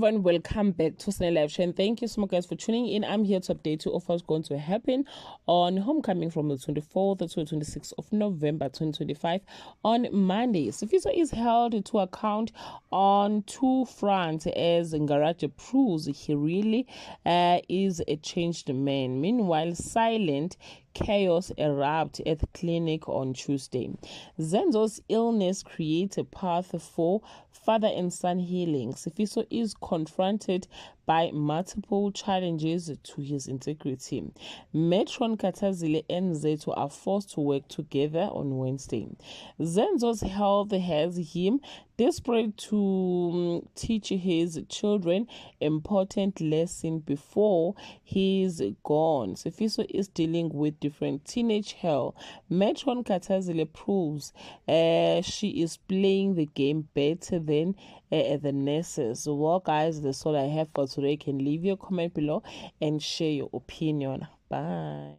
everyone, welcome back to Snell Live Show, and thank you so much guys for tuning in. I'm here to update you of what's going to happen on homecoming from the 24th to the 26th of November 2025 on Monday. Sifiso is held to account on two fronts as Ngaraje proves he really is a changed man. Meanwhile, silent chaos erupted at the clinic on Tuesday. Zenzo's illness creates a path for father and son healing. Sifiso is confronted by multiple challenges to his integrity. Metron Katazile and Zeto are forced to work together on Wednesday. Zenzo's health has him desperate to teach his children important lesson before he's gone. Sifiso is dealing with different teenage hell. Metron Katazile proves she is playing the game better than the nurses. Well guys, that's all I have for today. You can leave your comment below and share your opinion. Bye.